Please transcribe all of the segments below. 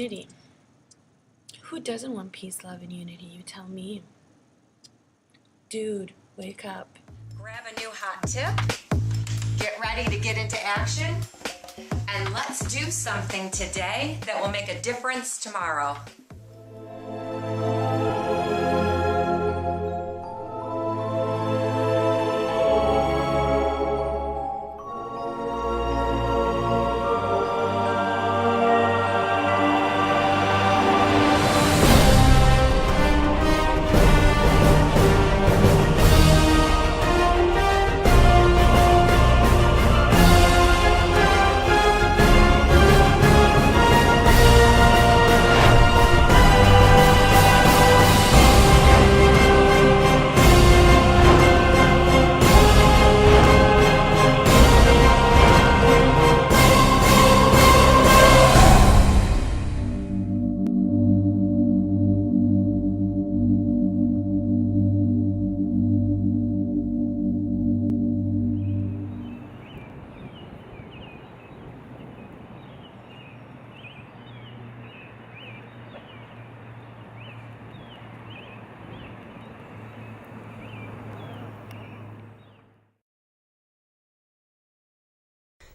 unity. Who doesn't want peace, love, and unity? You tell me. Dude, wake up. Grab a new hot tip, get ready to get into action, and let's do something today that will make a difference tomorrow.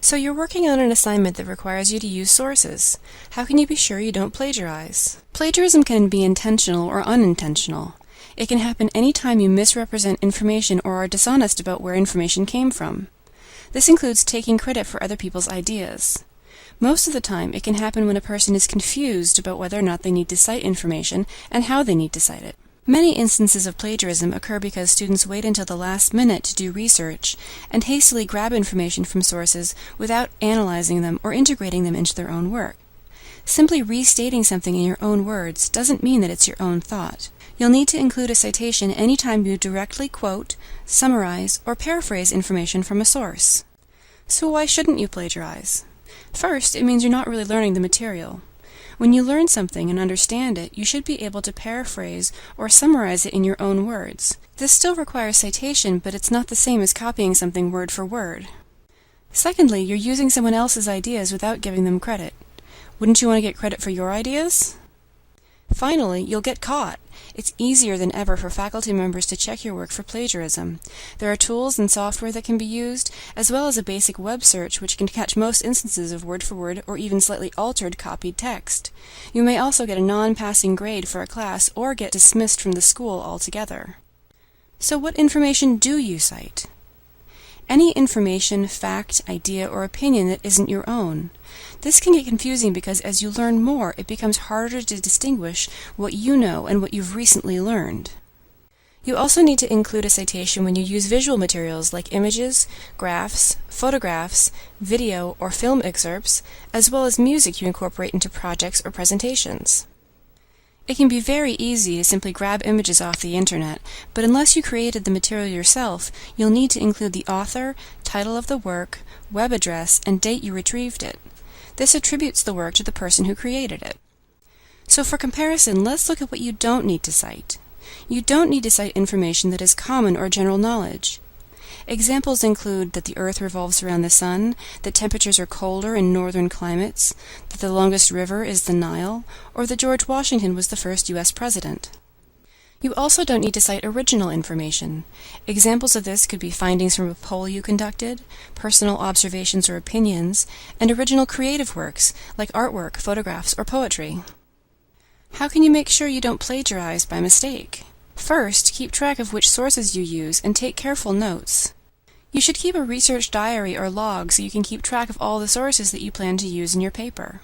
So you're working on an assignment that requires you to use sources. How can you be sure you don't plagiarize? Plagiarism can be intentional or unintentional. It can happen any time you misrepresent information or are dishonest about where information came from. This includes taking credit for other people's ideas. Most of the time, it can happen when a person is confused about whether or not they need to cite information and how they need to cite it. Many instances of plagiarism occur because students wait until the last minute to do research and hastily grab information from sources without analyzing them or integrating them into their own work. Simply restating something in your own words doesn't mean that it's your own thought. You'll need to include a citation anytime you directly quote, summarize, or paraphrase information from a source. So why shouldn't you plagiarize? First, it means you're not really learning the material. When you learn something and understand it, you should be able to paraphrase or summarize it in your own words. This still requires citation, but it's not the same as copying something word for word. Secondly, you're using someone else's ideas without giving them credit. Wouldn't you want to get credit for your ideas? Finally, you'll get caught. It's easier than ever for faculty members to check your work for plagiarism. There are tools and software that can be used, as well as a basic web search which can catch most instances of word-for-word or even slightly altered copied text. You may also get a non-passing grade for a class or get dismissed from the school altogether. So what information do you cite? Any information, fact, idea, or opinion that isn't your own. This can get confusing because as you learn more, it becomes harder to distinguish what you know and what you've recently learned. You also need to include a citation when you use visual materials like images, graphs, photographs, video or film excerpts, as well as music you incorporate into projects or presentations. It can be very easy to simply grab images off the internet, but unless you created the material yourself, you'll need to include the author, title of the work, web address, and date you retrieved it. This attributes the work to the person who created it. So for comparison, let's look at what you don't need to cite. You don't need to cite information that is common or general knowledge. Examples include that the Earth revolves around the Sun, that temperatures are colder in northern climates, that the longest river is the Nile, or that George Washington was the first U.S. president. You also don't need to cite original information. Examples of this could be findings from a poll you conducted, personal observations or opinions, and original creative works like artwork, photographs, or poetry. How can you make sure you don't plagiarize by mistake? First, keep track of which sources you use and take careful notes. You should keep a research diary or log so you can keep track of all the sources that you plan to use in your paper.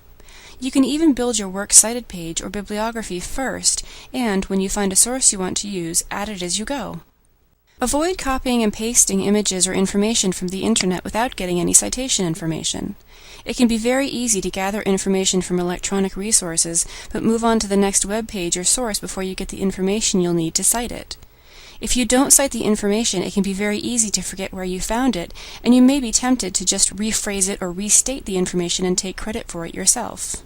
You can even build your works cited page or bibliography first, and when you find a source you want to use, add it as you go. Avoid copying and pasting images or information from the internet without getting any citation information. It can be very easy to gather information from electronic resources, but move on to the next web page or source before you get the information you'll need to cite it. If you don't cite the information, it can be very easy to forget where you found it, and you may be tempted to just rephrase it or restate the information and take credit for it yourself.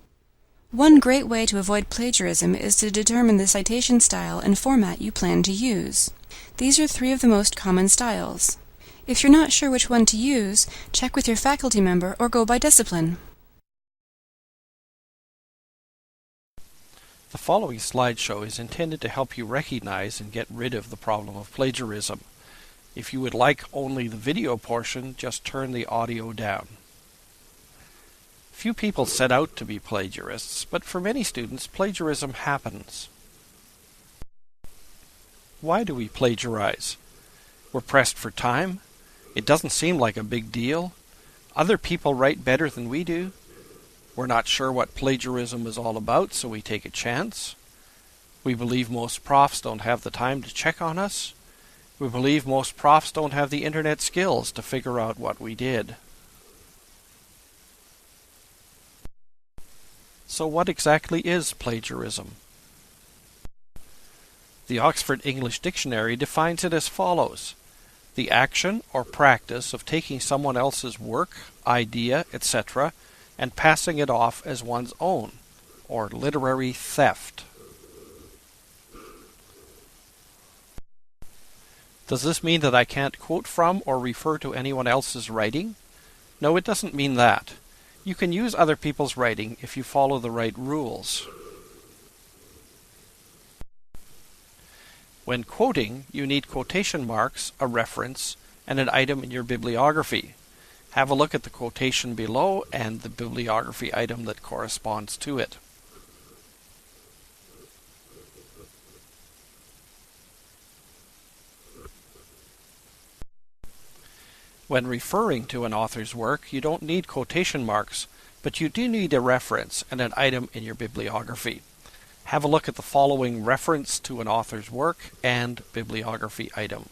One great way to avoid plagiarism is to determine the citation style and format you plan to use. These are 3 of the most common styles. If you're not sure which one to use, check with your faculty member or go by discipline. The following slideshow is intended to help you recognize and get rid of the problem of plagiarism. If you would like only the video portion, just turn the audio down. Few people set out to be plagiarists, but for many students, plagiarism happens. Why do we plagiarize? We're pressed for time. It doesn't seem like a big deal. Other people write better than we do. We're not sure what plagiarism is all about, so we take a chance. We believe most profs don't have the time to check on us. We believe most profs don't have the internet skills to figure out what we did. So what exactly is plagiarism? The Oxford English Dictionary defines it as follows: the action or practice of taking someone else's work, idea, etc., and passing it off as one's own, or literary theft. Does this mean that I can't quote from or refer to anyone else's writing? No, it doesn't mean that. You can use other people's writing if you follow the right rules. When quoting, you need quotation marks, a reference, and an item in your bibliography. Have a look at the quotation below and the bibliography item that corresponds to it. When referring to an author's work, you don't need quotation marks, but you do need a reference and an item in your bibliography. Have a look at the following reference to an author's work and bibliography item.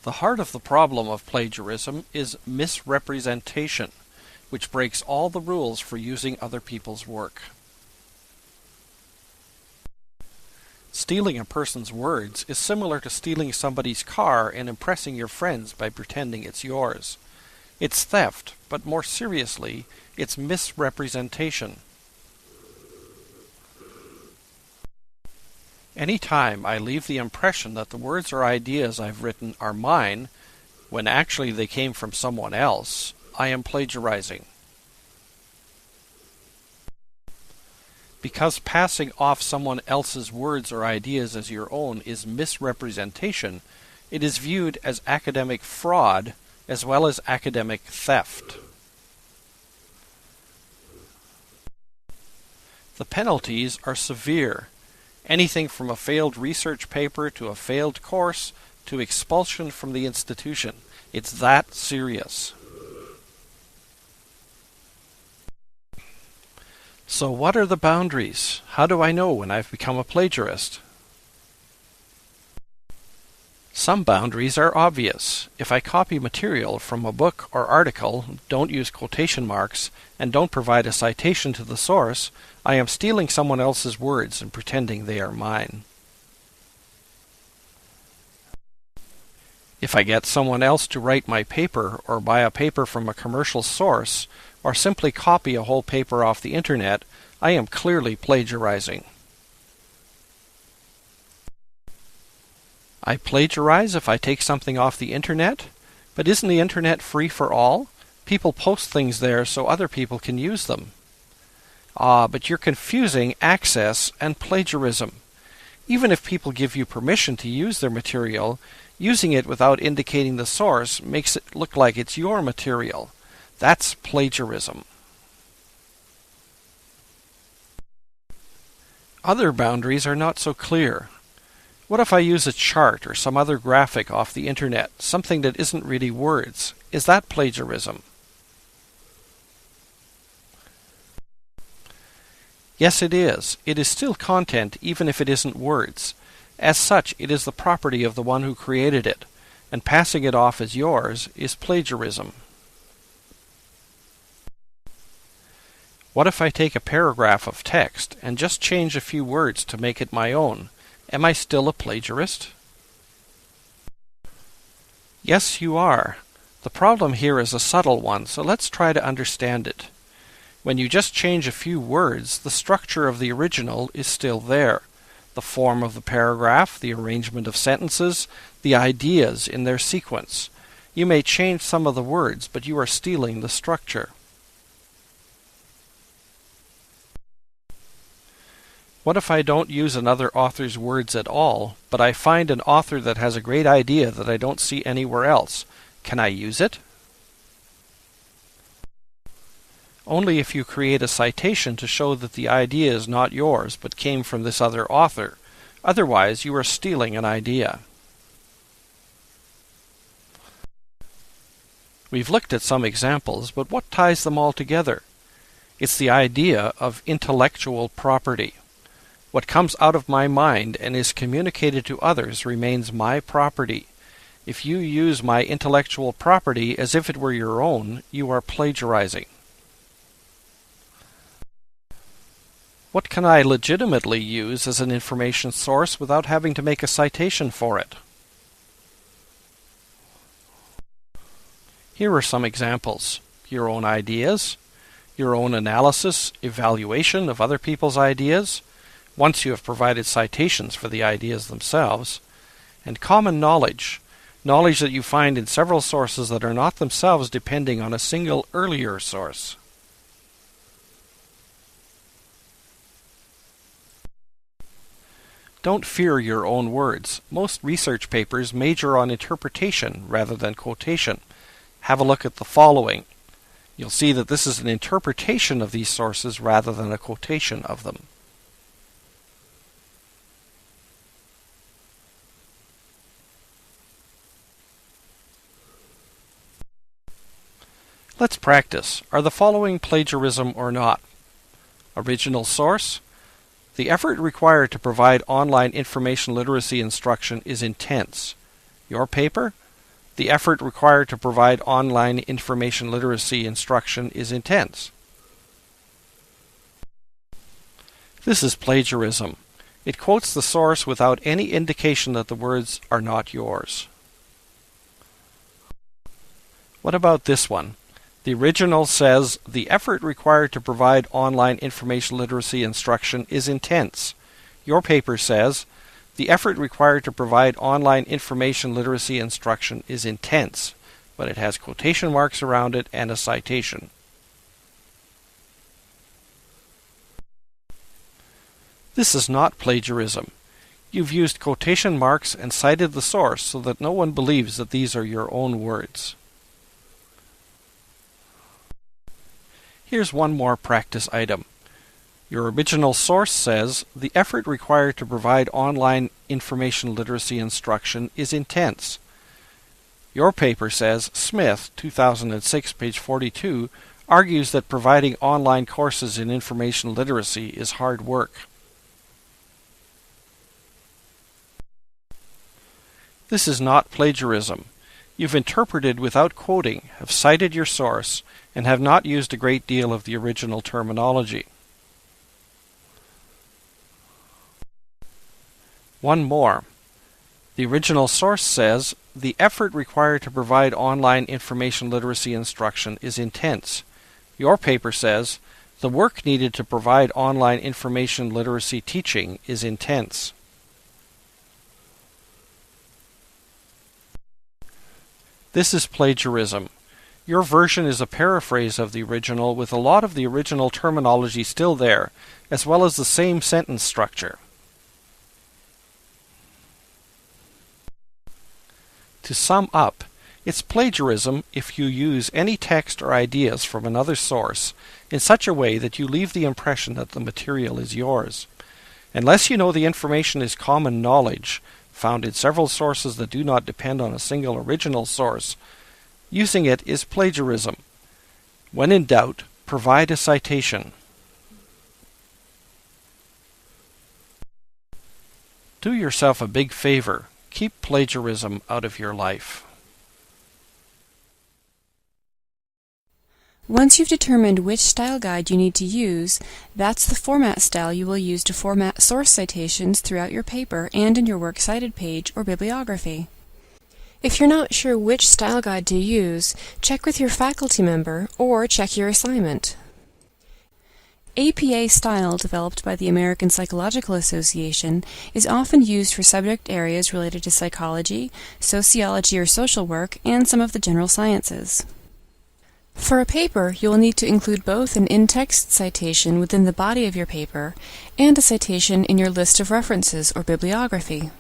The heart of the problem of plagiarism is misrepresentation, which breaks all the rules for using other people's work. Stealing a person's words is similar to stealing somebody's car and impressing your friends by pretending it's yours. It's theft, but more seriously, it's misrepresentation. Any time I leave the impression that the words or ideas I've written are mine, when actually they came from someone else, I am plagiarizing. Because passing off someone else's words or ideas as your own is misrepresentation, it is viewed as academic fraud as well as academic theft. The penalties are severe. Anything from a failed research paper to a failed course to expulsion from the institution. It's that serious. So what are the boundaries? How do I know when I've become a plagiarist? Some boundaries are obvious. If I copy material from a book or article, don't use quotation marks, and don't provide a citation to the source, I am stealing someone else's words and pretending they are mine. If I get someone else to write my paper or buy a paper from a commercial source, or simply copy a whole paper off the internet, I am clearly plagiarizing. I plagiarize if I take something off the internet, but isn't the internet free for all? People post things there so other people can use them. But you're confusing access and plagiarism. Even if people give you permission to use their material, using it without indicating the source makes it look like it's your material. That's plagiarism. Other boundaries are not so clear. What if I use a chart or some other graphic off the internet, something that isn't really words? Is that plagiarism? Yes, it is. It is still content even if it isn't words. As such, it is the property of the one who created it, and passing it off as yours is plagiarism. What if I take a paragraph of text and just change a few words to make it my own? Am I still a plagiarist? Yes, you are. The problem here is a subtle one, so let's try to understand it. When you just change a few words, the structure of the original is still there. the form of the paragraph, the arrangement of sentences, the ideas in their sequence. You may change some of the words, but you are stealing the structure. What if I don't use another author's words at all, but I find an author that has a great idea that I don't see anywhere else? Can I use it? Only if you create a citation to show that the idea is not yours, but came from this other author. Otherwise, you are stealing an idea. We've looked at some examples, but what ties them all together? It's the idea of intellectual property. What comes out of my mind and is communicated to others remains my property. If you use my intellectual property as if it were your own, you are plagiarizing. What can I legitimately use as an information source without having to make a citation for it? Here are some examples. Your own ideas, your own analysis, evaluation of other people's ideas, once you have provided citations for the ideas themselves, and common knowledge, knowledge that you find in several sources that are not themselves depending on a single earlier source. Don't fear your own words. Most research papers major on interpretation rather than quotation. Have a look at the following. You'll see that this is an interpretation of these sources rather than a quotation of them. Let's practice. Are the following plagiarism or not? Original source. The effort required to provide online information literacy instruction is intense. Your paper? The effort required to provide online information literacy instruction is intense. This is plagiarism. It quotes the source without any indication that the words are not yours. What about this one? The original says, the effort required to provide online information literacy instruction is intense. Your paper says, the effort required to provide online information literacy instruction is intense, but it has quotation marks around it and a citation. This is not plagiarism. You've used quotation marks and cited the source so that no one believes that these are your own words. Here's one more practice item. Your original source says, the effort required to provide online information literacy instruction is intense. Your paper says, Smith, 2006, page 42, argues that providing online courses in information literacy is hard work. This is not plagiarism. You've interpreted without quoting, have cited your source, and have not used a great deal of the original terminology. One more. The original source says, the effort required to provide online information literacy instruction is intense. Your paper says, the work needed to provide online information literacy teaching is intense. This is plagiarism. Your version is a paraphrase of the original with a lot of the original terminology still there, as well as the same sentence structure. To sum up, it's plagiarism if you use any text or ideas from another source in such a way that you leave the impression that the material is yours. Unless you know the information is common knowledge, found in several sources that do not depend on a single original source, using it is plagiarism. When in doubt, provide a citation. Do yourself a big favor. Keep plagiarism out of your life. Once you've determined which style guide you need to use, that's the format style you will use to format source citations throughout your paper and in your works cited page or bibliography. If you're not sure which style guide to use, check with your faculty member or check your assignment. APA style, developed by the American Psychological Association, is often used for subject areas related to psychology, sociology or social work, and some of the general sciences. For a paper, you will need to include both an in-text citation within the body of your paper and a citation in your list of references or bibliography.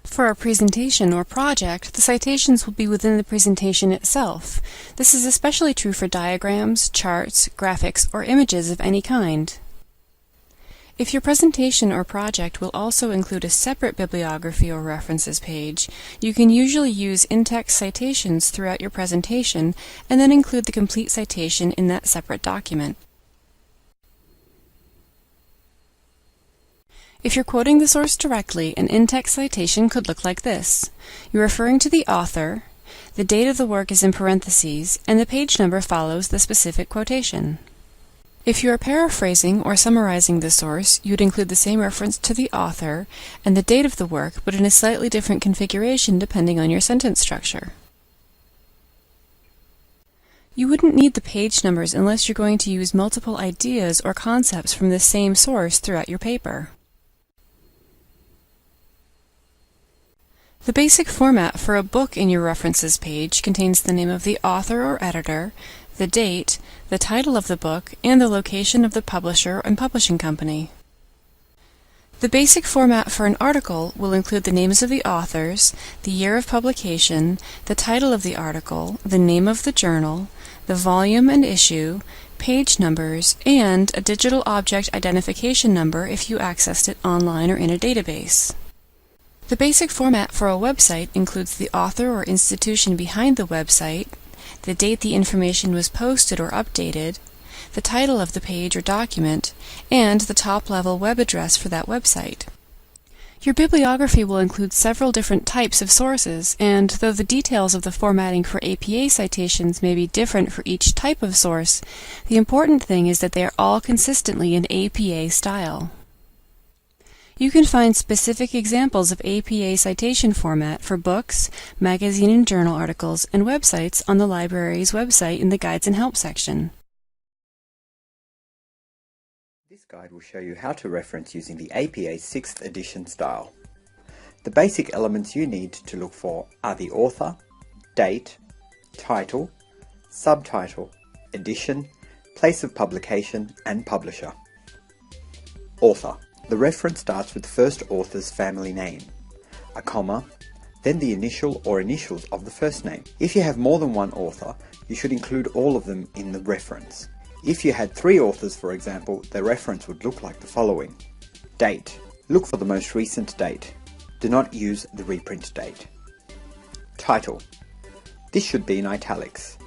For a presentation or project, the citations will be within the presentation itself. This is especially true for diagrams, charts, graphics, or images of any kind. If your presentation or project will also include a separate bibliography or references page, you can usually use in-text citations throughout your presentation and then include the complete citation in that separate document. If you're quoting the source directly, an in-text citation could look like this. You're referring to the author, the date of the work is in parentheses, and the page number follows the specific quotation. If you are paraphrasing or summarizing the source, you'd include the same reference to the author and the date of the work, but in a slightly different configuration depending on your sentence structure. You wouldn't need the page numbers unless you're going to use multiple ideas or concepts from the same source throughout your paper. The basic format for a book in your references page contains the name of the author or editor, the date, the title of the book, and the location of the publisher and publishing company. The basic format for an article will include the names of the authors, the year of publication, the title of the article, the name of the journal, the volume and issue, page numbers, and a digital object identification number if you accessed it online or in a database. The basic format for a website includes the author or institution behind the website, the date the information was posted or updated, the title of the page or document, and the top-level web address for that website. Your bibliography will include several different types of sources, and though the details of the formatting for APA citations may be different for each type of source, the important thing is that they are all consistently in APA style. You can find specific examples of APA citation format for books, magazine and journal articles, and websites on the library's website in the Guides and Help section. This guide will show you how to reference using the APA 6th edition style. The basic elements you need to look for are the author, date, title, subtitle, edition, place of publication, and publisher. Author. The reference starts with the first author's family name, a comma, then the initial or initials of the first name. If you have more than one author, you should include all of them in the reference. If you had 3 authors, for example, the reference would look like the following. Date. Look for the most recent date. Do not use the reprint date. Title. This should be in italics.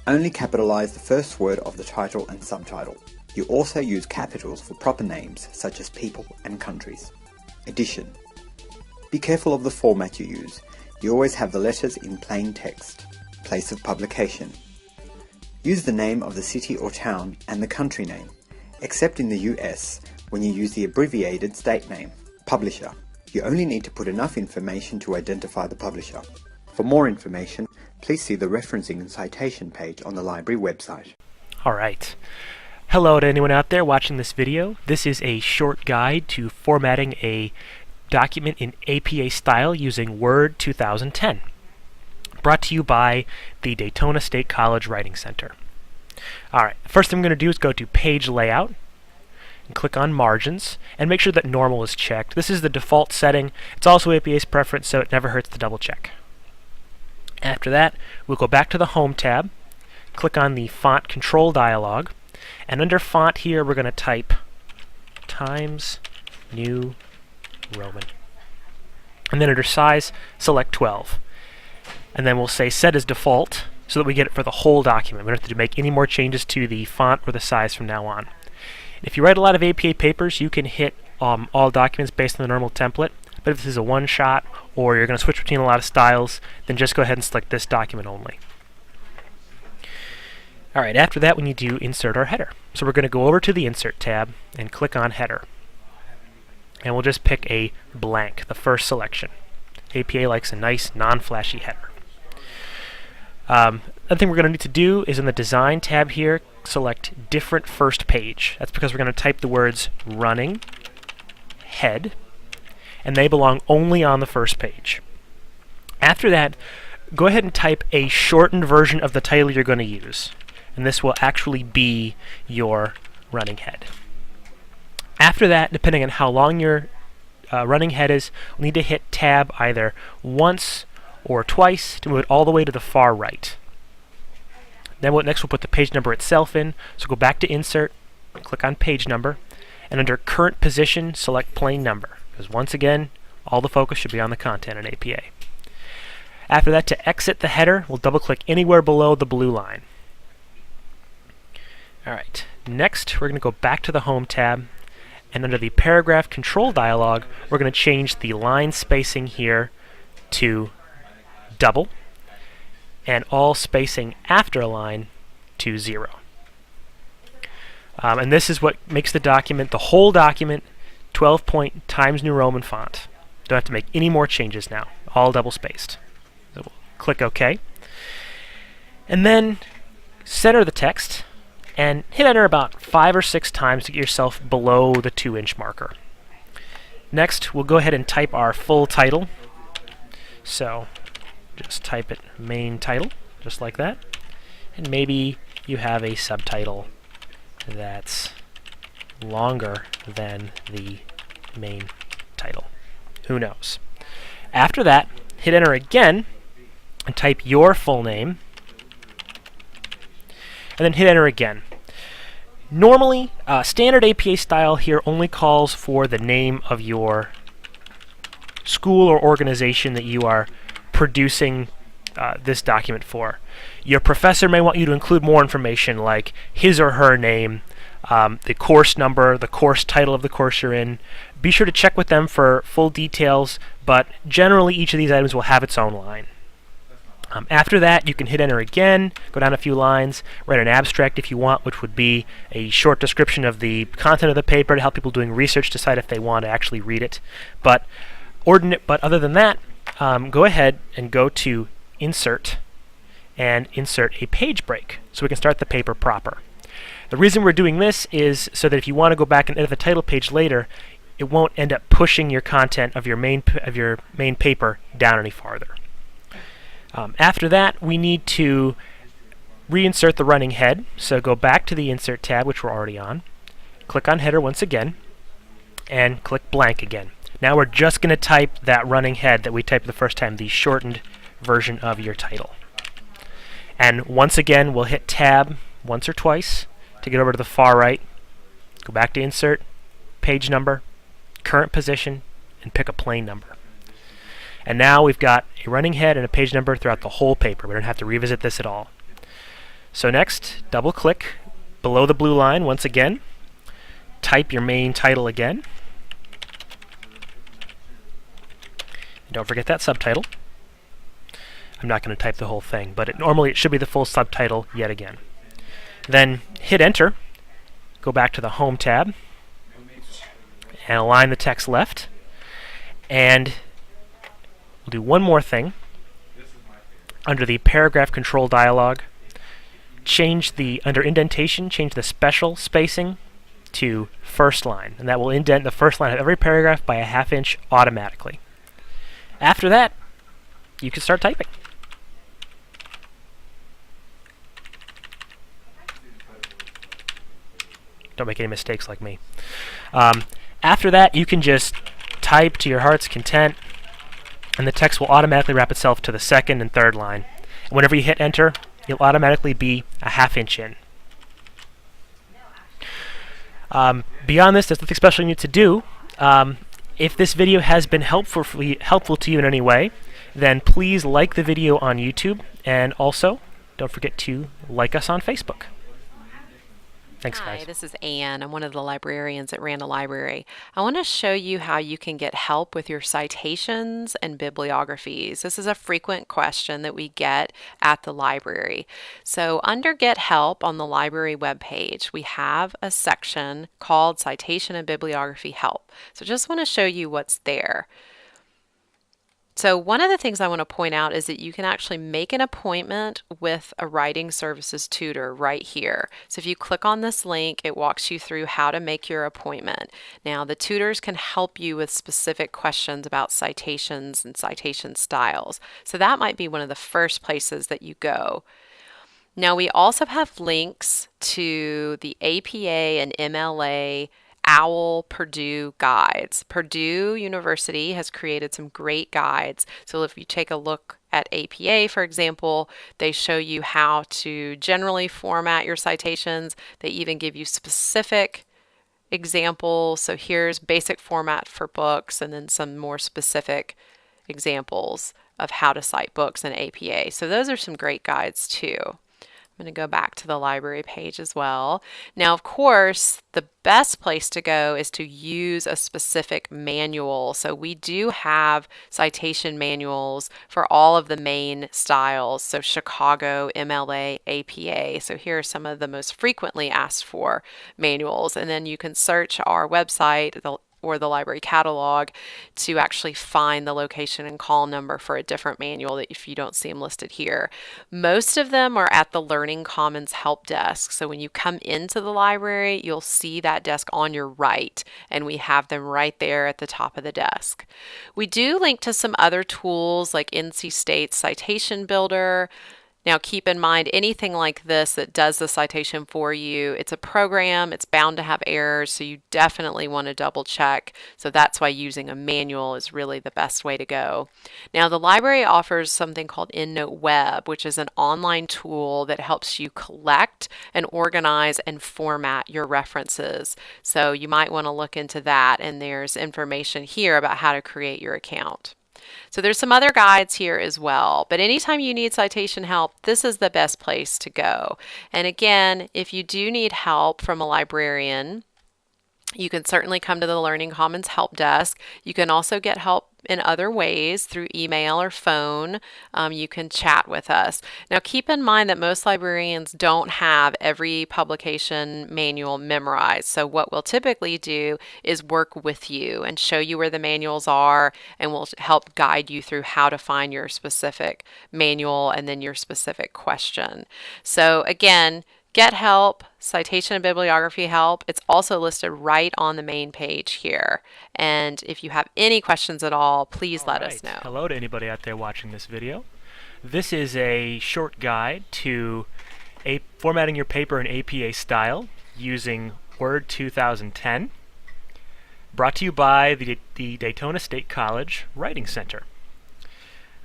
Only capitalize the first word of the title and subtitle. You also use capitals for proper names such as people and countries. Edition. Be careful of the format you use. You always have the letters in plain text. Place of publication. Use the name of the city or town and the country name, except in the US when you use the abbreviated state name. Publisher. You only need to put enough information to identify the publisher. For more information, please see the referencing and citation page on the library website. All right. Hello to anyone out there watching this video. This is a short guide to formatting a document in APA style using Word 2010. Brought to you by the Daytona State College Writing Center. Alright, first thing I'm going to do is go to Page Layout and click on Margins and make sure that Normal is checked. This is the default setting. It's also APA's preference, so it never hurts to double check. After that, we'll go back to the Home tab, click on the Font Control dialog, and under Font here we're going to type Times New Roman. And then under Size, select 12. And then we'll say Set as Default so that we get it for the whole document. We don't have to make any more changes to the font or the size from now on. If you write a lot of APA papers, you can hit all documents based on the normal template. But if this is a one-shot or you're going to switch between a lot of styles, then just go ahead and select this document only. Alright, after that we need to insert our header. So we're going to go over to the Insert tab and click on Header. And we'll just pick a blank, the first selection. APA likes a nice, non-flashy header. Another thing we're going to need to do is in the Design tab here, select different first page. That's because we're going to type the words running head, and they belong only on the first page. After that, go ahead and type a shortened version of the title you're going to use, and this will actually be your running head. After that, depending on how long your running head is, we'll need to hit Tab either once or twice to move it all the way to the far right. Then next we'll put the page number itself in, so go back to Insert, click on Page Number, and under Current Position, select Plain Number, because once again, all the focus should be on the content in APA. After that, to exit the header, we'll double-click anywhere below the blue line. Alright, next we're going to go back to the Home tab, and under the Paragraph Control dialog, we're going to change the line spacing here to double, and all spacing after a line to 0. And this is what makes the document, the whole document, 12-point Times New Roman font. Don't have to make any more changes now, all double-spaced. So we'll click OK. And then center the text, and hit enter about 5 or 6 times to get yourself below the 2-inch marker. Next, we'll go ahead and type our full title. So just type it main title, just like that. And maybe you have a subtitle that's longer than the main title. Who knows? After that, hit enter again and type your full name, and then hit enter again. Normally, standard APA style here only calls for the name of your school or organization that you are producing this document for. Your professor may want you to include more information like his or her name, the course number, the course title of the course you're in. Be sure to check with them for full details, but generally each of these items will have its own line. After that, you can hit enter again, go down a few lines, write an abstract if you want, which would be a short description of the content of the paper to help people doing research decide if they want to actually read it. But other than that, go ahead and go to Insert and insert a page break so we can start the paper proper. The reason we're doing this is so that if you want to go back and edit the title page later, it won't end up pushing your content of your main paper down any farther. After that, we need to reinsert the running head. So go back to the Insert tab, which we're already on. Click on Header once again, and click Blank again. Now we're just going to type that running head that we typed the first time, the shortened version of your title. And once again, we'll hit Tab once or twice to get over to the far right. Go back to Insert, Page Number, Current Position, and pick a plain number. And now we've got a running head and a page number throughout the whole paper. We don't have to revisit this at all. So next, double-click below the blue line once again. Type your main title again. And don't forget that subtitle. I'm not going to type the whole thing, but normally it should be the full subtitle yet again. Then hit Enter. Go back to the Home tab and align the text left. And we'll do one more thing. Under the Paragraph Control dialog, under indentation, change the special spacing to first line, and that will indent the first line of every paragraph by a ½ inch automatically. After that, you can start typing. Don't make any mistakes like me. After that, you can just type to your heart's content, and the text will automatically wrap itself to the second and third line. And whenever you hit Enter, you'll automatically be a ½ inch in. Beyond this, there's nothing special you need to do. If this video has been helpful to you in any way, then please like the video on YouTube, and also don't forget to like us on Facebook. Thanks, guys. Hi, this is Anne. I'm one of the librarians at Randall Library. I want to show you how you can get help with your citations and bibliographies. This is a frequent question that we get at the library. So under Get Help on the library webpage, we have a section called Citation and Bibliography Help. So just want to show you what's there. So one of the things I want to point out is that you can actually make an appointment with a writing services tutor right here. So if you click on this link, it walks you through how to make your appointment. Now the tutors can help you with specific questions about citations and citation styles. So that might be one of the first places that you go. Now we also have links to the APA and MLA OWL Purdue guides. Purdue University has created some great guides. So if you take a look at APA, for example, they show you how to generally format your citations. They even give you specific examples. So here's basic format for books and then some more specific examples of how to cite books in APA. So those are some great guides too. I'm going to go back to the library page as well. Now, of course, the best place to go is to use a specific manual. So we do have citation manuals for all of the main styles. So Chicago, MLA, APA. So here are some of the most frequently asked for manuals. And then you can search our website, or the library catalog, to actually find the location and call number for a different manual that if you don't see them listed here. Most of them are at the Learning Commons help desk. So when you come into the library, you'll see that desk on your right, and we have them right there at the top of the desk. We do link to some other tools like NC State's Citation Builder. Now keep in mind, anything like this that does the citation for you, it's a program, it's bound to have errors, so you definitely want to double check. So that's why using a manual is really the best way to go. Now the library offers something called EndNote Web, which is an online tool that helps you collect and organize and format your references. So you might want to look into that, and there's information here about how to create your account. So there's some other guides here as well, but anytime you need citation help, this is the best place to go. And again, if you do need help from a librarian, you can certainly come to the Learning Commons help desk. You can also get help in other ways through email or phone. You can chat with us. Now keep in mind that most librarians don't have every publication manual memorized. So what we'll typically do is work with you and show you where the manuals are, and we'll help guide you through how to find your specific manual and then your specific question. So again, get help, citation and bibliography help. It's also listed right on the main page here. And if you have any questions at all, please let us know. Hello to anybody out there watching this video. This is a short guide to formatting your paper in APA style using Word 2010, brought to you by the Daytona State College Writing Center.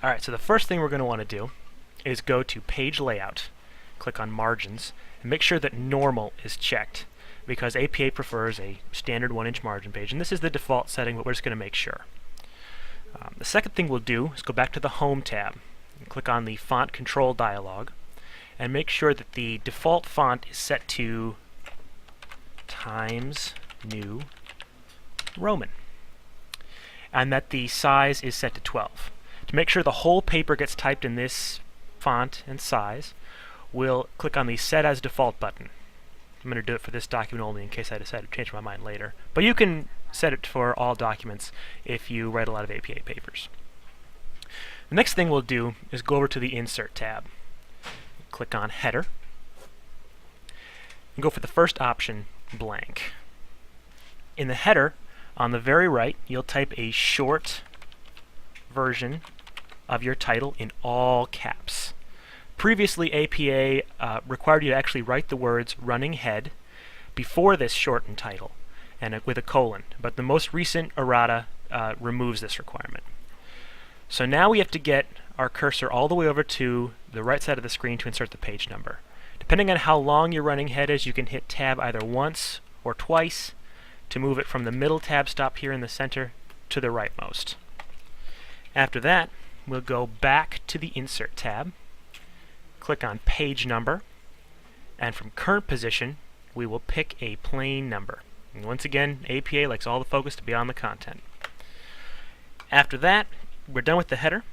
Alright, so the first thing we're going to want to do is go to Page Layout, click on Margins, and make sure that Normal is checked, because APA prefers a standard 1-inch margin page, and this is the default setting, but we're just going to make sure. The second thing we'll do is go back to the Home tab and click on the Font Control dialog and make sure that the default font is set to Times New Roman and that the size is set to 12. To make sure the whole paper gets typed in this font and size, we'll click on the Set as Default button. I'm going to do it for this document only in case I decide to change my mind later. But you can set it for all documents if you write a lot of APA papers. The next thing we'll do is go over to the Insert tab. Click on Header and go for the first option, Blank. In the header, on the very right, you'll type a short version of your title in all caps. Previously, APA required you to actually write the words running head before this shortened title and with a colon, but the most recent errata removes this requirement. So now we have to get our cursor all the way over to the right side of the screen to insert the page number. Depending on how long your running head is, you can hit tab either once or twice to move it from the middle tab stop here in the center to the rightmost. After that, we'll go back to the Insert tab, click on Page Number, and from Current Position, we will pick a plain number. And once again, APA likes all the focus to be on the content. After that, we're done with the header.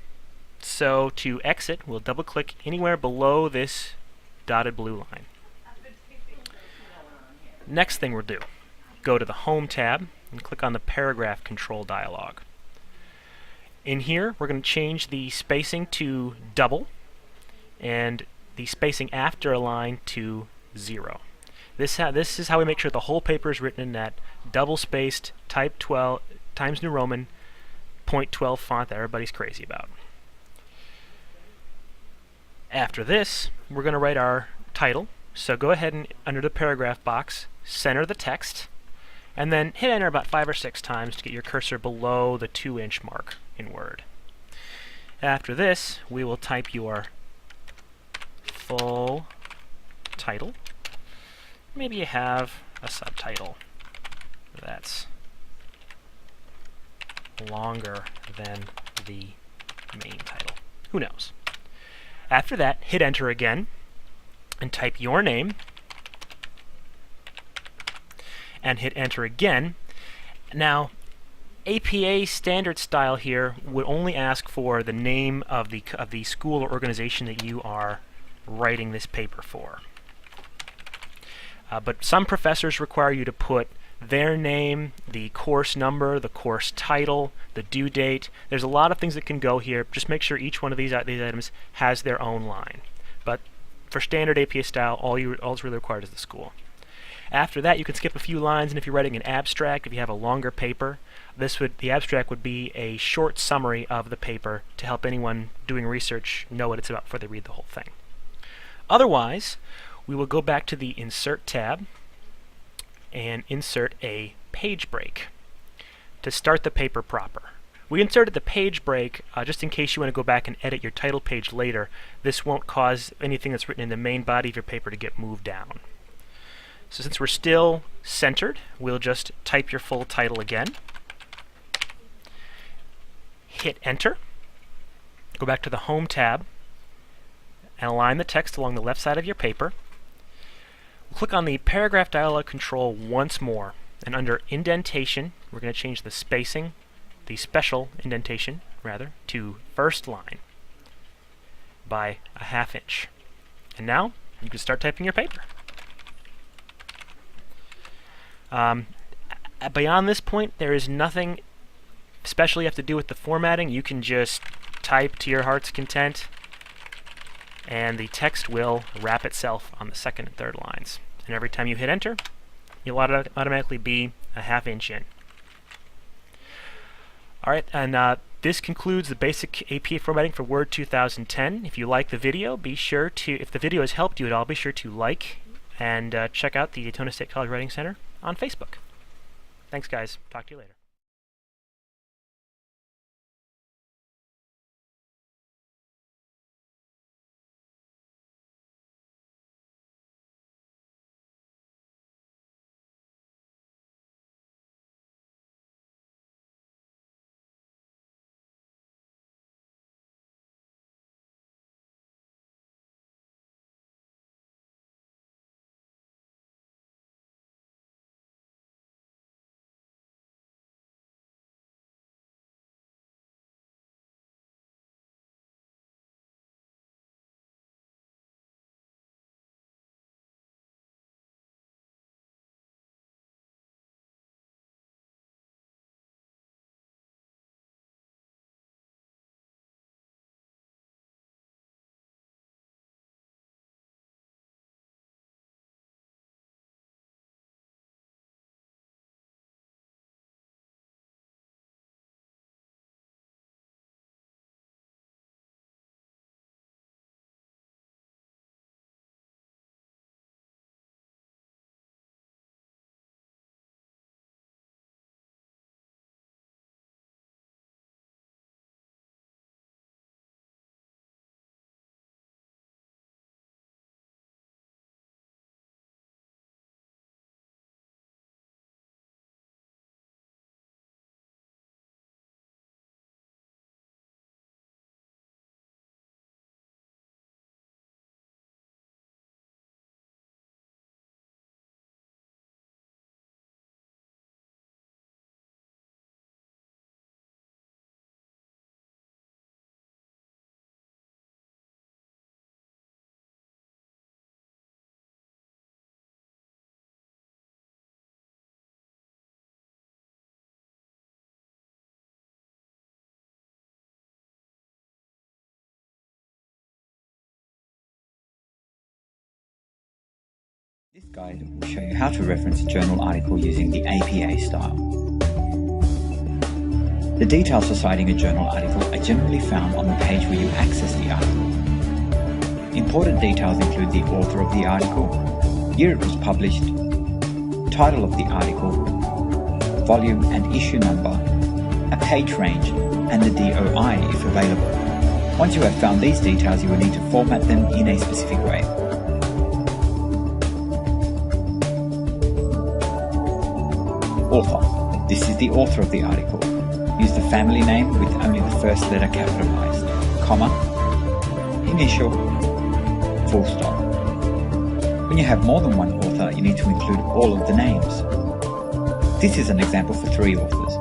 So to exit, we'll double-click anywhere below this dotted blue line. Next thing we'll do, go to the Home tab and click on the Paragraph Control dialog. In here, we're going to change the spacing to double and the spacing after a line to 0. This is how we make sure the whole paper is written in that double-spaced Type 12 Times New Roman .12 font that everybody's crazy about. After this, we're going to write our title. So go ahead and, under the paragraph box, center the text, and then hit enter about 5 or 6 times to get your cursor below the 2-inch mark in Word. After this, we will type your full title. Maybe you have a subtitle that's longer than the main title. Who knows? After that, hit enter again and type your name and hit enter again. Now, APA standard style here would only ask for the name of the school or organization that you are writing this paper for. But some professors require you to put their name, the course number, the course title, the due date. There's a lot of things that can go here. Just make sure each one of these items has their own line. But for standard APA style, all it's really required is the school. After that, you can skip a few lines, and if you're writing an abstract, if you have a longer paper, the abstract would be a short summary of the paper to help anyone doing research know what it's about before they read the whole thing. Otherwise, we will go back to the Insert tab and insert a page break to start the paper proper. We inserted the page break just in case you want to go back and edit your title page later. This won't cause anything that's written in the main body of your paper to get moved down. So since we're still centered, we'll just type your full title again. Hit enter. Go back to the Home tab and align the text along the left side of your paper. Click on the paragraph dialog control once more, and under indentation, we're going to change the spacing, the special indentation, rather, to first line by a ½ inch. And now, you can start typing your paper. Beyond this point, there is nothing special you have to do with the formatting. You can just type to your heart's content, and the text will wrap itself on the second and third lines. And every time you hit enter, you'll automatically be a ½ inch in. Alright, and this concludes the basic APA formatting for Word 2010. If you like the video, if the video has helped you at all, be sure to like and check out the Daytona State College Writing Center on Facebook. Thanks, guys. Talk to you later. This guide will show you how to reference a journal article using the APA style. The details for citing a journal article are generally found on the page where you access the article. Important details include the author of the article, year it was published, title of the article, volume and issue number, a page range, and the DOI if available. Once you have found these details, you will need to format them in a specific way. Author. This is the author of the article. Use the family name with only the first letter capitalized, comma, initial, full stop. When you have more than one author, you need to include all of the names. This is an example for 3 authors.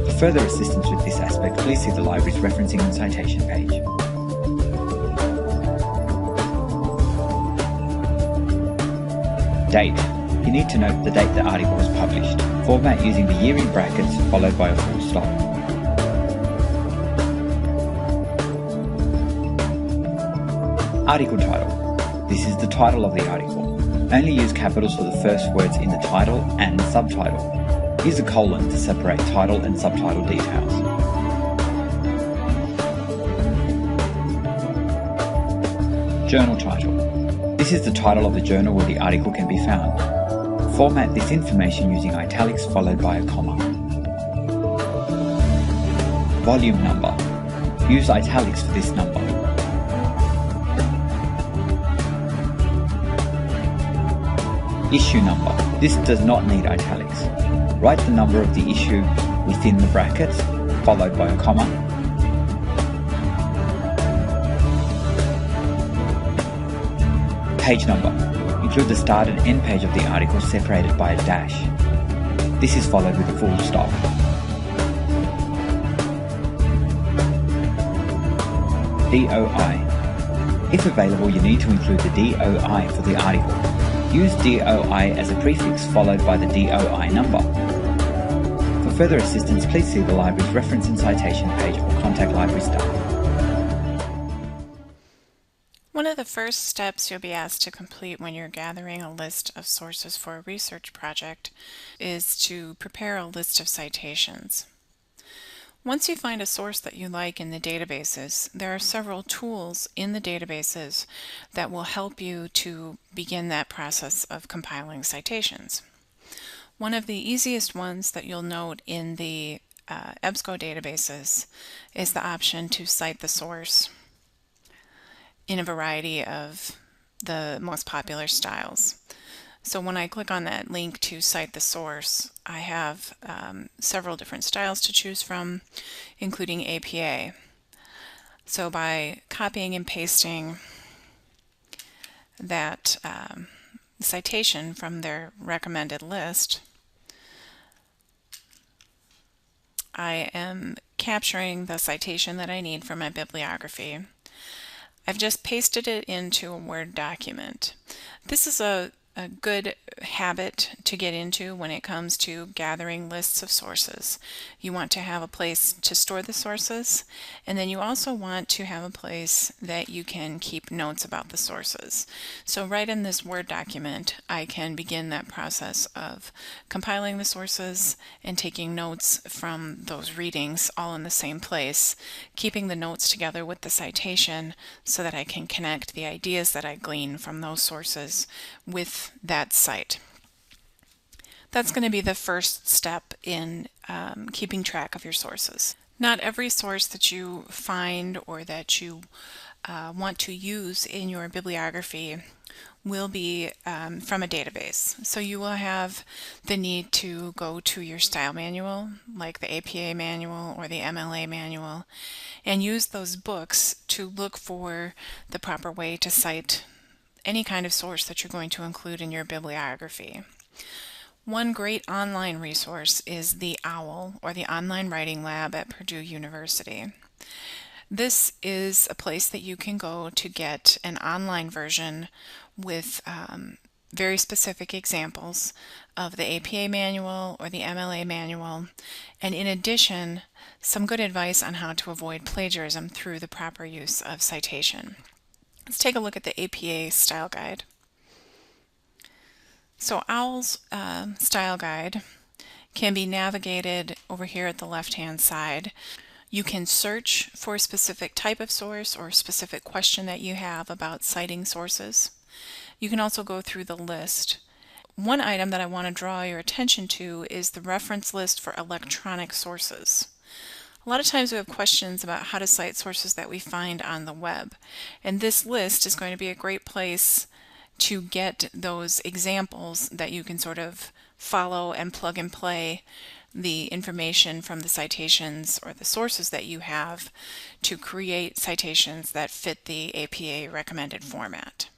For further assistance with this aspect, please see the library's referencing and citation page. Date. You need to note the date the article was published. Format using the year in brackets followed by a full stop. Article title. This is the title of the article. Only use capitals for the first words in the title and subtitle. Use a colon to separate title and subtitle details. Journal title. This is the title of the journal where the article can be found. Format this information using italics followed by a comma. Volume number. Use italics for this number. Issue number. This does not need italics. Write the number of the issue within the brackets, followed by a comma. Page number. Include the start and end page of the article separated by a dash. This is followed with a full stop. DOI. If available, you need to include the DOI for the article. Use DOI as a prefix followed by the DOI number. For further assistance, please see the library's reference and citation page or contact library staff. One of the first steps you'll be asked to complete when you're gathering a list of sources for a research project is to prepare a list of citations. Once you find a source that you like in the databases, there are several tools in the databases that will help you to begin that process of compiling citations. One of the easiest ones that you'll note in the EBSCO databases is the option to cite the source in a variety of the most popular styles. So when I click on that link to cite the source, I have several different styles to choose from, including APA. So by copying and pasting that citation from their recommended list, I am capturing the citation that I need for my bibliography. I've just pasted it into a Word document. This is a good habit to get into when it comes to gathering lists of sources. You want to have a place to store the sources, and then you also want to have a place that you can keep notes about the sources. So right in this Word document, I can begin that process of compiling the sources and taking notes from those readings all in the same place, keeping the notes together with the citation so that I can connect the ideas that I glean from those sources with that site. That's going to be the first step in keeping track of your sources. Not every source that you find or that you want to use in your bibliography will be from a database. So you will have the need to go to your style manual, like the APA manual or the MLA manual, and use those books to look for the proper way to cite any kind of source that you're going to include in your bibliography. One great online resource is the OWL, or the Online Writing Lab at Purdue University. This is a place that you can go to get an online version with very specific examples of the APA manual or the MLA manual, and in addition, some good advice on how to avoid plagiarism through the proper use of citation. Let's take a look at the APA style guide. So OWL's style guide can be navigated over here at the left-hand side. You can search for a specific type of source or a specific question that you have about citing sources. You can also go through the list. One item that I want to draw your attention to is the reference list for electronic sources. A lot of times we have questions about how to cite sources that we find on the web, and this list is going to be a great place to get those examples that you can sort of follow and plug and play the information from the citations or the sources that you have to create citations that fit the APA recommended format.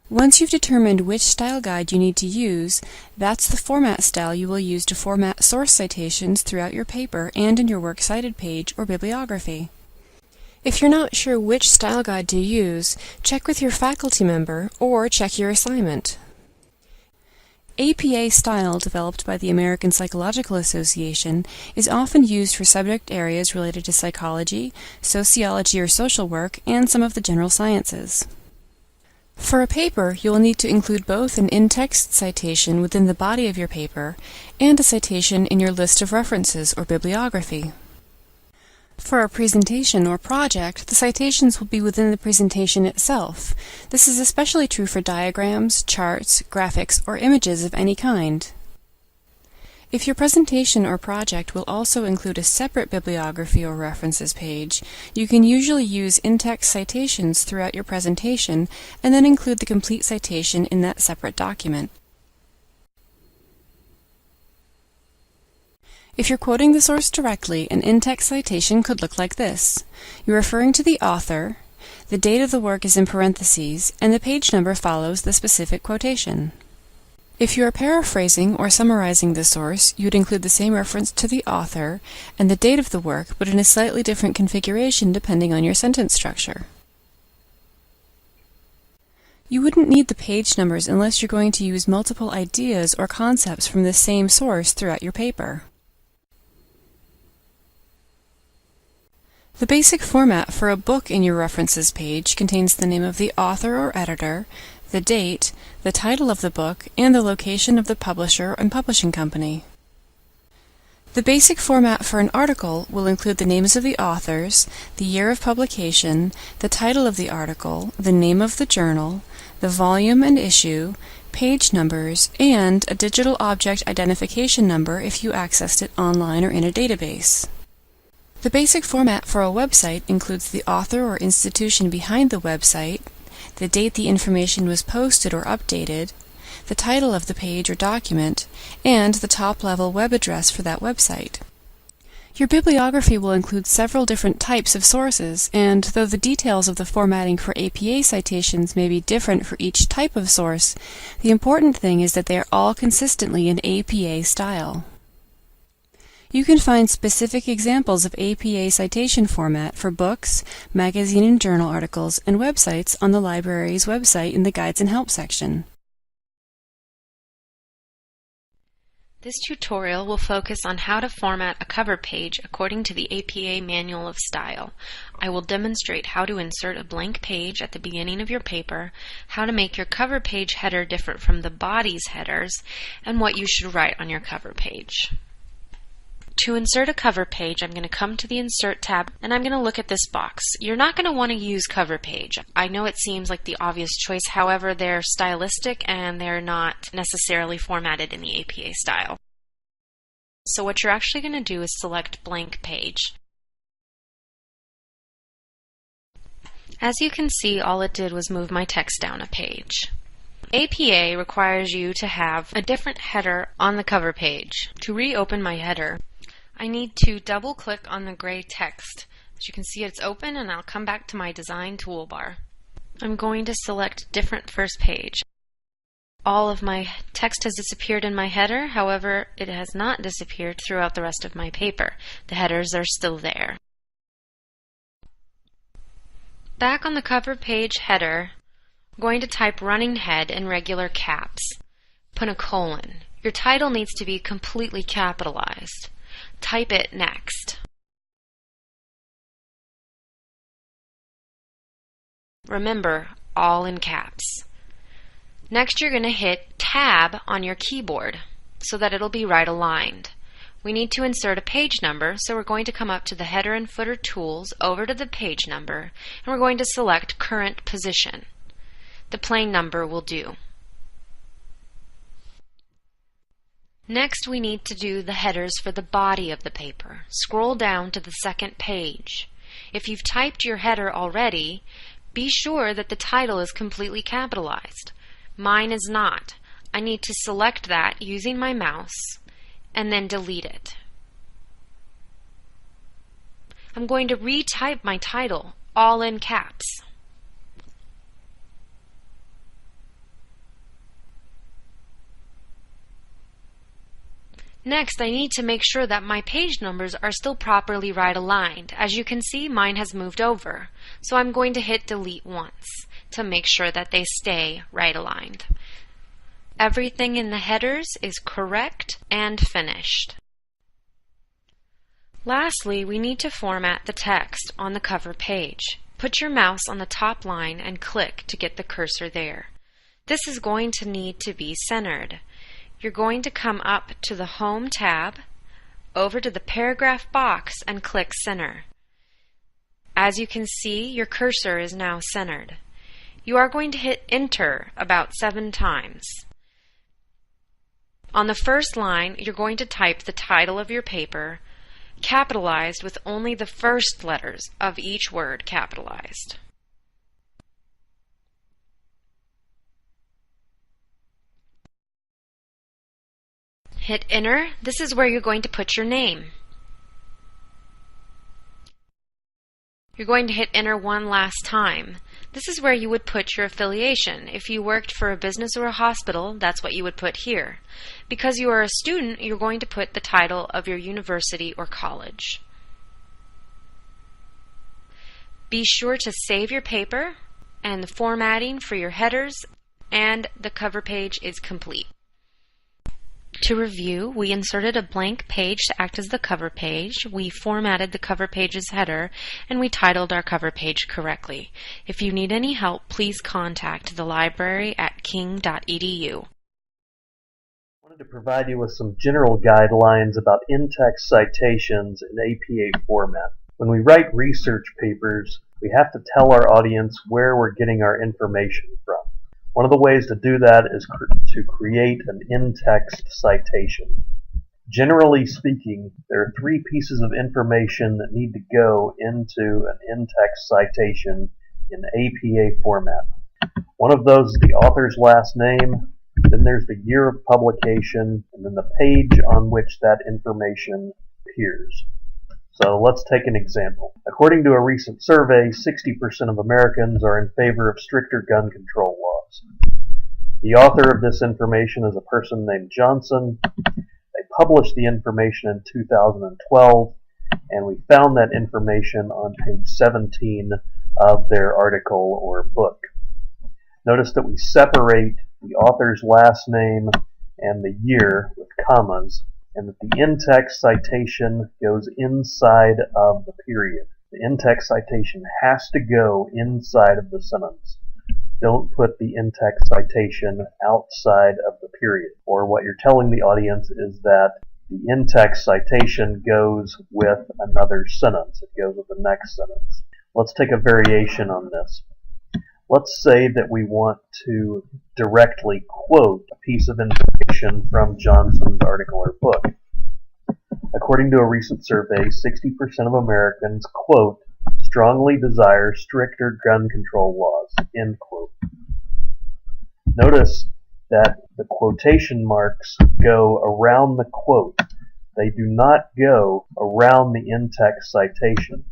Once you've determined which style guide you need to use, that's the format style you will use to format source citations throughout your paper and in your Works Cited page or bibliography. If you're not sure which style guide to use, check with your faculty member or check your assignment. APA style, developed by the American Psychological Association, is often used for subject areas related to psychology, sociology or social work, and some of the general sciences. For a paper, you will need to include both an in-text citation within the body of your paper and a citation in your list of references or bibliography. For a presentation or project, the citations will be within the presentation itself. This is especially true for diagrams, charts, graphics, or images of any kind. If your presentation or project will also include a separate bibliography or references page, you can usually use in-text citations throughout your presentation and then include the complete citation in that separate document. If you're quoting the source directly, an in-text citation could look like this. You're referring to the author, the date of the work is in parentheses, and the page number follows the specific quotation. If you are paraphrasing or summarizing the source, you would include the same reference to the author and the date of the work, but in a slightly different configuration depending on your sentence structure. You wouldn't need the page numbers unless you're going to use multiple ideas or concepts from the same source throughout your paper. The basic format for a book in your references page contains the name of the author or editor, the date, the title of the book, and the location of the publisher and publishing company. The basic format for an article will include the names of the authors, the year of publication, the title of the article, the name of the journal, the volume and issue, page numbers, and a digital object identification number if you accessed it online or in a database. The basic format for a website includes the author or institution behind the website, the date the information was posted or updated, the title of the page or document, and the top-level web address for that website. Your bibliography will include several different types of sources, and though the details of the formatting for APA citations may be different for each type of source, the important thing is that they are all consistently in APA style. You can find specific examples of APA citation format for books, magazine and journal articles, and websites on the library's website in the Guides and Help section. This tutorial will focus on how to format a cover page according to the APA Manual of Style. I will demonstrate how to insert a blank page at the beginning of your paper, how to make your cover page header different from the body's headers, and what you should write on your cover page. To insert a cover page, I'm going to come to the Insert tab and I'm going to look at this box. You're not going to want to use cover page. I know it seems like the obvious choice, however, they're stylistic and they're not necessarily formatted in the APA style. So what you're actually going to do is select blank page. As you can see, all it did was move my text down a page. APA requires you to have a different header on the cover page. To reopen my header, I need to double click on the gray text. As you can see, it's open and I'll come back to my design toolbar. I'm going to select different first page. All of my text has disappeared in my header, however, it has not disappeared throughout the rest of my paper. The headers are still there. Back on the cover page header, I'm going to type running head in regular caps. Put a colon. Your title needs to be completely capitalized. Type it next. Remember, all in caps. Next, you're going to hit Tab on your keyboard so that it'll be right aligned. We need to insert a page number, so we're going to come up to the header and footer tools, over to the page number, and we're going to select Current Position. The plain number will do. Next, we need to do the headers for the body of the paper. Scroll down to the second page. If you've typed your header already, be sure that the title is completely capitalized. Mine is not. I need to select that using my mouse and then delete it. I'm going to retype my title, all in caps. Next, I need to make sure that my page numbers are still properly right aligned. As you can see, mine has moved over. So I'm going to hit delete once to make sure that they stay right aligned. Everything in the headers is correct and finished. Lastly, we need to format the text on the cover page. Put your mouse on the top line and click to get the cursor there. This is going to need to be centered. You're going to come up to the Home tab, over to the paragraph box, and click Center. As you can see, your cursor is now centered. You are going to hit Enter about 7 times. On the first line, you're going to type the title of your paper, capitalized with only the first letters of each word capitalized. Hit Enter. This is where you're going to put your name. You're going to hit Enter one last time. This is where you would put your affiliation. If you worked for a business or a hospital, that's what you would put here. Because you are a student, you're going to put the title of your university or college. Be sure to save your paper, and the formatting for your headers and the cover page is complete. To review, we inserted a blank page to act as the cover page, we formatted the cover page's header, and we titled our cover page correctly. If you need any help, please contact the library at king.edu. I wanted to provide you with some general guidelines about in-text citations in APA format. When we write research papers, we have to tell our audience where we're getting our information from. One of the ways to do that is to create an in-text citation. Generally speaking, there are 3 pieces of information that need to go into an in-text citation in APA format. One of those is the author's last name, then there's the year of publication, and then the page on which that information appears. So let's take an example. According to a recent survey, 60% of Americans are in favor of stricter gun control laws. The author of this information is a person named Johnson. They published the information in 2012, and we found that information on page 17 of their article or book. Notice that we separate the author's last name and the year with commas, and that the in-text citation goes inside of the period. The in-text citation has to go inside of the sentence. Don't put the in-text citation outside of the period. Or what you're telling the audience is that the in-text citation goes with another sentence. It goes with the next sentence. Let's take a variation on this. Let's say that we want to directly quote a piece of information from Johnson's article or book. According to a recent survey, 60% of Americans, quote, strongly desire stricter gun control laws, end quote. Notice that the quotation marks go around the quote. They do not go around the in-text citation.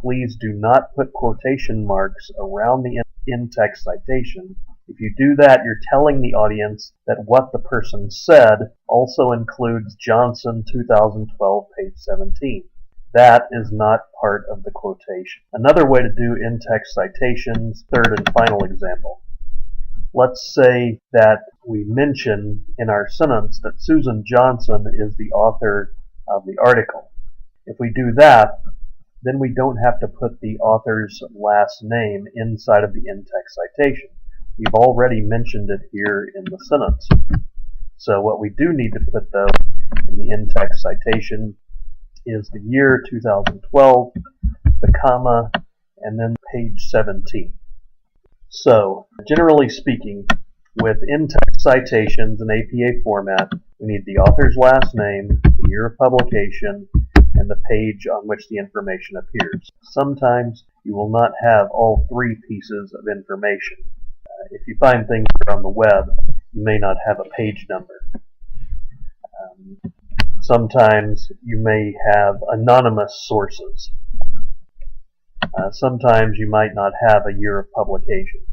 Please do not put quotation marks around the in-text citation. If you do that, you're telling the audience that what the person said also includes Johnson 2012, page 17. That is not part of the quotation. Another way to do in-text citations, third and final example. Let's say that we mention in our sentence that Susan Johnson is the author of the article. If we do that, then we don't have to put the author's last name inside of the in-text citation. You've already mentioned it here in the sentence. So what we do need to put, though, in the in-text citation is the year 2012, the comma, and then page 17. So, generally speaking, with in-text citations in APA format, we need the author's last name, the year of publication, and the page on which the information appears. Sometimes you will not have all three pieces of information. If you find things on the web, you may not have a page number. Sometimes you may have anonymous sources. Sometimes you might not have a year of publication.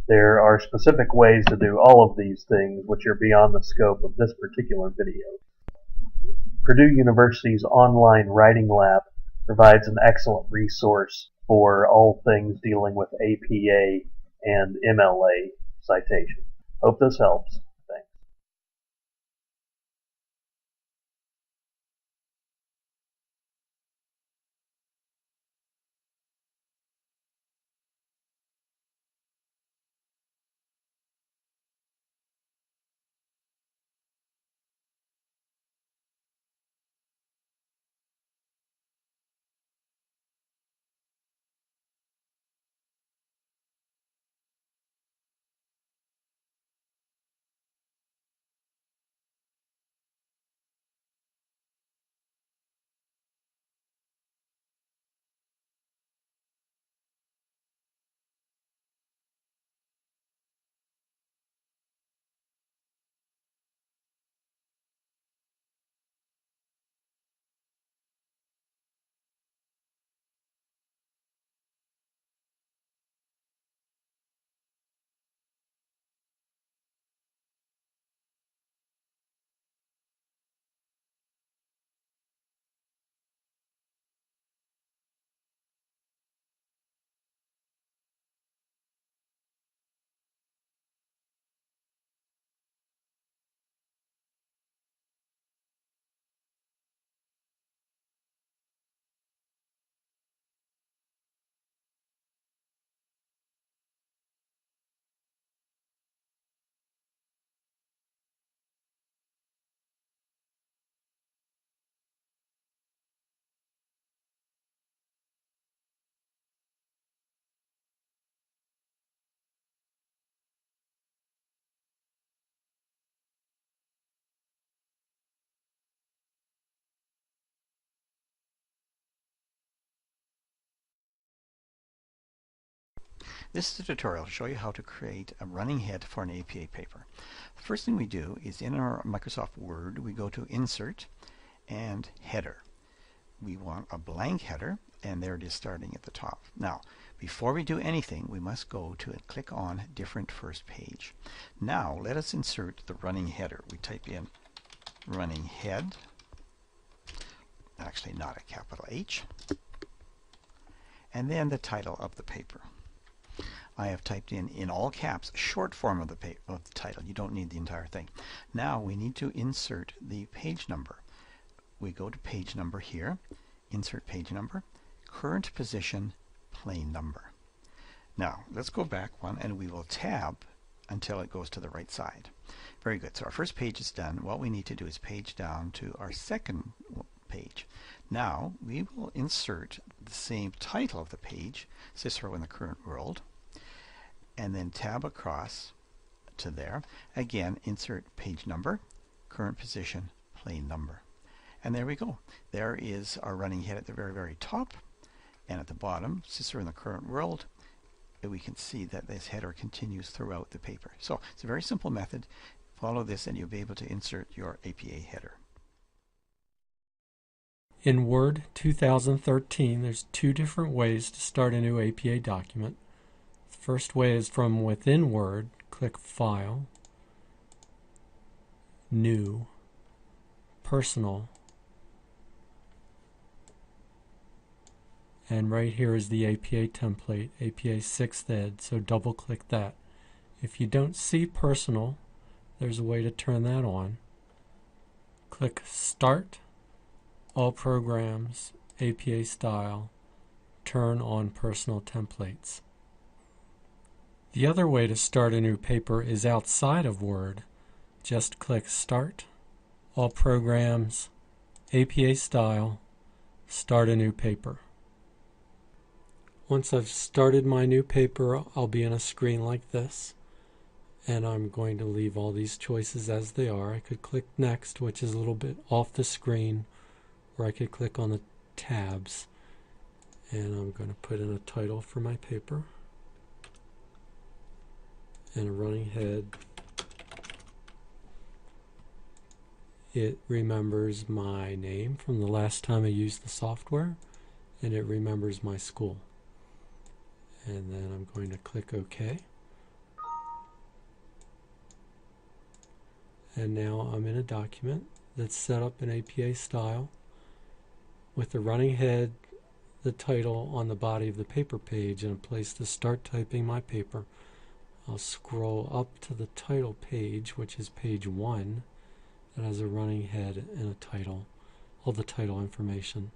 There are specific ways to do all of these things which are beyond the scope of this particular video. Purdue University's online writing lab provides an excellent resource for all things dealing with APA and MLA citation. Hope this helps. Thanks. This is a tutorial to show you how to create a running head for an APA paper. The first thing we do is in our Microsoft Word, we go to Insert and Header. We want a blank header, and there it is starting at the top. Now, before we do anything, we must go to and click on Different First Page. Now, let us insert the running header. We type in running head, actually not a capital H, and then the title of the paper. I have typed in all caps, short form of the title. You don't need the entire thing. Now we need to insert the page number. We go to page number here, insert page number, current position, plain number. Now let's go back one and we will tab until it goes to the right side. Very good. So our first page is done. What we need to do is page down to our second page. Now we will insert the same title of the page, Cicero in the Current World, and then tab across to there. Again, insert page number, current position, plain number. And there we go. There is our running head at the very, very top, and at the bottom, Cicero in the Current World. And we can see that this header continues throughout the paper. So it's a very simple method. Follow this and you'll be able to insert your APA header. In Word 2013, there's two different ways to start a new APA document. The first way is from within Word. Click File, New, Personal, and right here is the APA template, APA 6th Ed, so double click that. If you don't see Personal, there's a way to turn that on. Click Start, All Programs, APA Style, Turn on Personal Templates. The other way to start a new paper is outside of Word. Just click Start, All Programs, APA Style, Start a New Paper. Once I've started my new paper, I'll be on a screen like this, and I'm going to leave all these choices as they are. I could click Next, which is a little bit off the screen, or I could click on the tabs, and I'm going to put in a title for my paper and a running head. It remembers my name from the last time I used the software, and it remembers my school. And then I'm going to click OK. And now I'm in a document that's set up in APA style with the running head, the title on the body of the paper page, and a place to start typing my paper. I'll scroll up to the title page, which is page 1, that has a running head and a title, all the title information.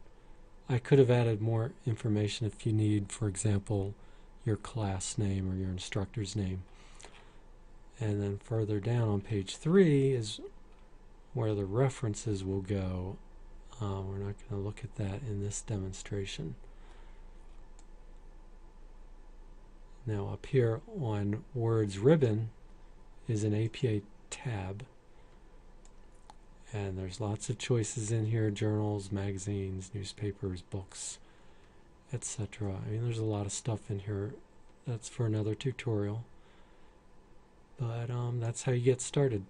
I could have added more information if you need, for example, your class name or your instructor's name. And then further down on page 3 is where the references will go. We're not going to look at that in this demonstration. Now up here on Words ribbon is an APA tab, and there's lots of choices in here: journals, magazines, newspapers, books, etc. I mean, there's a lot of stuff in here. That's for another tutorial, but that's how you get started.